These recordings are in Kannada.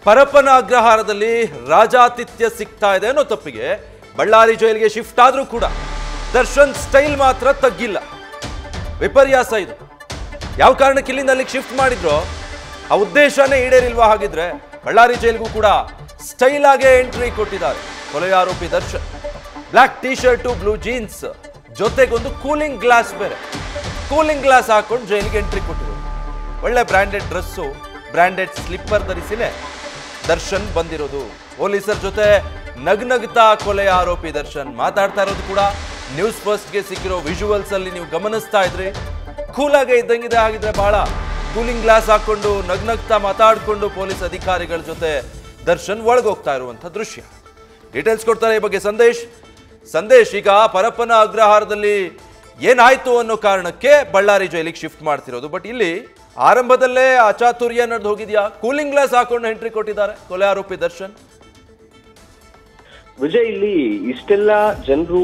ಪರಪ್ಪನ ಅಗ್ರಹಾರದಲ್ಲಿ ರಾಜಾತಿಥ್ಯ ಸಿಗ್ತಾ ಇದೆ ಅನ್ನೋ ತಪ್ಪಿಗೆ ಬಳ್ಳಾರಿ ಜೈಲಿಗೆ ಶಿಫ್ಟ್ ಆದ್ರೂ ಕೂಡ ದರ್ಶನ್ ಸ್ಟೈಲ್ ಮಾತ್ರ ತಗ್ಗಿಲ್ಲ. ವಿಪರ್ಯಾಸ ಇದು. ಯಾವ ಕಾರಣಕ್ಕೆ ಇಲ್ಲಿಂದ ಅಲ್ಲಿಗೆ ಶಿಫ್ಟ್ ಮಾಡಿದ್ರೋ ಆ ಉದ್ದೇಶನೇ ಈಡೇರಿಲ್ವಾ? ಹಾಗಿದ್ರೆ ಬಳ್ಳಾರಿ ಜೈಲಿಗೂ ಕೂಡ ಸ್ಟೈಲ್ ಆಗೇ ಎಂಟ್ರಿ ಕೊಟ್ಟಿದ್ದಾರೆ ಕೊಲೆಯ ಆರೋಪಿ Darshan. Black T shirt, blue jeans, ಜೊತೆಗೊಂದು ಕೂಲಿಂಗ್ ಗ್ಲಾಸ್ ಬೇರೆ. ಕೂಲಿಂಗ್ ಗ್ಲಾಸ್ ಹಾಕೊಂಡು ಜೈಲಿಗೆ ಎಂಟ್ರಿ ಕೊಟ್ಟಿರೋದು. ಒಳ್ಳೆ ಬ್ರ್ಯಾಂಡೆಡ್ ಡ್ರೆಸ್ಸು, ಬ್ರ್ಯಾಂಡೆಡ್ ಸ್ಲಿಪ್ಪರ್ ಧರಿಸಿನೇ ದರ್ಶನ್ ಬಂದಿರೋದು. ಪೊಲೀಸರ ಜೊತೆ ನಗ್ನಗ್ತಾ ಕೊಲೆಯ ಆರೋಪಿ ದರ್ಶನ್ ಮಾತಾಡ್ತಾ ಇರೋದು ಕೂಡ ನ್ಯೂಸ್ ಫಸ್ಟ್ಗೆ ಸಿಕ್ಕಿರೋ ವಿಜುವಲ್ಸ್ ಅಲ್ಲಿ ನೀವು ಗಮನಿಸ್ತಾ ಇದ್ರಿ. ಕೂಲಾಗೆ ಇದ್ದಂಗಿದೆ. ಆಗಿದ್ರೆ ಬಹಳ ಕೂಲಿಂಗ್ ಗ್ಲಾಸ್ ಹಾಕೊಂಡು ನಗ್ನಗ್ತಾ ಮಾತಾಡಿಕೊಂಡು ಪೊಲೀಸ್ ಅಧಿಕಾರಿಗಳ ಜೊತೆ ದರ್ಶನ್ ಒಳಗೋಗ್ತಾ ಇರುವಂತಹ ದೃಶ್ಯ. ಡೀಟೇಲ್ಸ್ ಕೊಡ್ತಾರೆ ಈ ಬಗ್ಗೆ ಸಂದೇಶ್. ಈಗ ಪರಪ್ಪನ ಅಗ್ರಹಾರದಲ್ಲಿ ಏನಾಯ್ತು ಅನ್ನೋ ಕಾರಣಕ್ಕೆ ಬಳ್ಳಾರಿ ಜೈಲಿಗೆ ಶಿಫ್ಟ್ ಮಾಡ್ತಿರೋದು. ಬಟ್ ಇಲ್ಲಿ ಆರಂಭದಲ್ಲೇ ಅಚಾತುರ್ಯ ನಡೆದು ಹೋಗಿದ್ಯಾ? ಕೂಲಿಂಗ್ ಗ್ಲಾಸ್ ಹಾಕೊಂಡು ಎಂಟ್ರಿ ಕೊಟ್ಟಿದ್ದಾರೆ ಕೊಲೆ ಆರೋಪಿ ದರ್ಶನ್. ವಿಜಯ್, ಇಲ್ಲಿ ಇಷ್ಟೆಲ್ಲ ಜನರು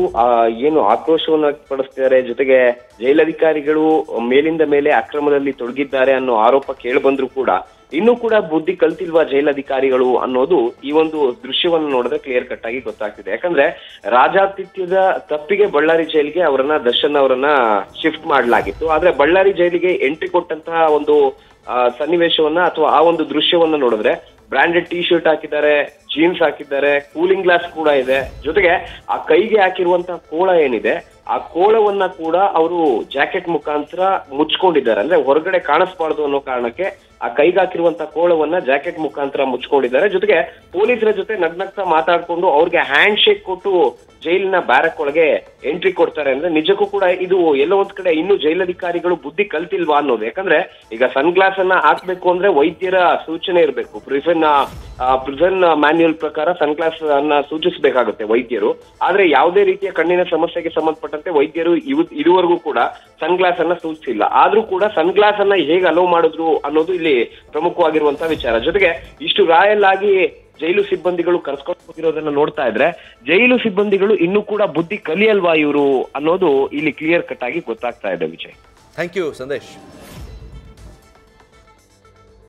ಏನು ಆಕ್ರೋಶವನ್ನು ವ್ಯಕ್ತಪಡಿಸ್ತಿದ್ದಾರೆ, ಜೊತೆಗೆ ಜೈಲಧಿಕಾರಿಗಳು ಮೇಲಿಂದ ಮೇಲೆ ಅಕ್ರಮದಲ್ಲಿ ತೊಡಗಿದ್ದಾರೆ ಅನ್ನೋ ಆರೋಪ ಕೇಳಿ ಬಂದ್ರು ಕೂಡ ಇನ್ನೂ ಕೂಡ ಬುದ್ಧಿ ಕಲ್ತಿಲ್ವಾ ಜೈಲಧಿಕಾರಿಗಳು ಅನ್ನೋದು ಈ ಒಂದು ದೃಶ್ಯವನ್ನು ನೋಡಿದ್ರೆ ಕ್ಲಿಯರ್ ಕಟ್ ಆಗಿ ಗೊತ್ತಾಗ್ತಿದೆ. ಯಾಕಂದ್ರೆ ರಾಜಾತಿಥ್ಯದ ತಪ್ಪಿಗೆ ಬಳ್ಳಾರಿ ಜೈಲಿಗೆ ದರ್ಶನ್ ಅವರನ್ನ ಶಿಫ್ಟ್ ಮಾಡಲಾಗಿತ್ತು. ಆದ್ರೆ ಬಳ್ಳಾರಿ ಜೈಲಿಗೆ ಎಂಟ್ರಿ ಕೊಟ್ಟಂತಹ ಒಂದು ಸನ್ನಿವೇಶವನ್ನ ಅಥವಾ ಆ ಒಂದು ದೃಶ್ಯವನ್ನ ನೋಡಿದ್ರೆ ಬ್ರಾಂಡೆಡ್ ಟಿ ಶರ್ಟ್ ಹಾಕಿದ್ದಾರೆ, ಜೀನ್ಸ್ ಹಾಕಿದ್ದಾರೆ, ಕೂಲಿಂಗ್ ಗ್ಲಾಸ್ ಕೂಡ ಇದೆ. ಜೊತೆಗೆ ಆ ಕೈಗೆ ಹಾಕಿರುವಂತಹ ಕೋಳ ಏನಿದೆ ಆ ಕೋಳವನ್ನ ಕೂಡ ಅವರು ಜಾಕೆಟ್ ಮುಖಾಂತರ ಮುಚ್ಕೊಂಡಿದ್ದಾರೆ. ಅಂದ್ರೆ ಹೊರಗಡೆ ಕಾಣಿಸ್ಬಾರ್ದು ಅನ್ನೋ ಕಾರಣಕ್ಕೆ ಆ ಕೈಗೆ ಹಾಕಿರುವಂತಹ ಕೋಳವನ್ನ ಜಾಕೆಟ್ ಮುಖಾಂತರ ಮುಚ್ಕೊಂಡಿದ್ದಾರೆ. ಜೊತೆಗೆ ಪೊಲೀಸರ ಜೊತೆ ನಗ್ನಗ್ತಾ ಮಾತಾಡ್ಕೊಂಡು ಅವ್ರಿಗೆ ಹ್ಯಾಂಡ್ ಶೇಕ್ ಕೊಟ್ಟು ಜೈಲಿನ ಬ್ಯಾರಕ್ ಒಳಗೆ ಎಂಟ್ರಿ ಕೊಡ್ತಾರೆ. ಅಂದ್ರೆ ನಿಜಕ್ಕೂ ಕೂಡ ಇದು ಎಲ್ಲೋ ಒಂದ್ ಕಡೆ ಇನ್ನು ಜೈಲಧಿಕಾರಿಗಳು ಬುದ್ಧಿ ಕಲ್ತಿಲ್ವಾ ಅನ್ನೋದು. ಯಾಕಂದ್ರೆ ಈಗ ಸನ್ ಗ್ಲಾಸ್ ಅನ್ನ ಹಾಕ್ಬೇಕು ಅಂದ್ರೆ ವೈದ್ಯರ ಸೂಚನೆ ಇರಬೇಕು. ಪ್ರಿಸನ್ ಮ್ಯಾನ್ಯುಯಲ್ ಪ್ರಕಾರ ಸನ್ ಗ್ಲಾಸ್ ಅನ್ನ ಸೂಚಿಸಬೇಕಾಗುತ್ತೆ ವೈದ್ಯರು. ಆದ್ರೆ ಯಾವುದೇ ರೀತಿಯ ಕಣ್ಣಿನ ಸಮಸ್ಯೆಗೆ ಸಂಬಂಧಪಟ್ಟಂತೆ ವೈದ್ಯರು ಇದುವರೆಗೂ ಕೂಡ ಸನ್ ಗ್ಲಾಸ್ ಅನ್ನ ಸೂಚಿಸಿಲ್ಲ. ಆದ್ರೂ ಕೂಡ ಸನ್ ಗ್ಲಾಸ್ ಅನ್ನ ಹೇಗೆ ಅಲೋ ಮಾಡಿದ್ರು ಅನ್ನೋದು ಇಲ್ಲಿ ಪ್ರಮುಖವಾಗಿರುವಂತಹ ವಿಚಾರ. ಜೊತೆಗೆ ಇಷ್ಟು ರಾಯಲ್ ಆಗಿ ಜೈಲು ಸಿಬ್ಬಂದಿಗಳು ಕರ್ಸ್ಕೊಂಡು ಹೋಗಿರೋದನ್ನ ನೋಡ್ತಾ ಇದ್ರೆ ಜೈಲು ಸಿಬ್ಬಂದಿಗಳು ಇನ್ನೂ ಕೂಡ ಬುದ್ಧಿ ಕಲಿಯಲ್ವಾ ಇವರು ಅನ್ನೋದು ಇಲ್ಲಿ ಕ್ಲಿಯರ್ ಕಟ್ ಆಗಿ ಗೊತ್ತಾಗ್ತಾ ಇದೆ ವಿಜಯ್. Thank you Sandesh.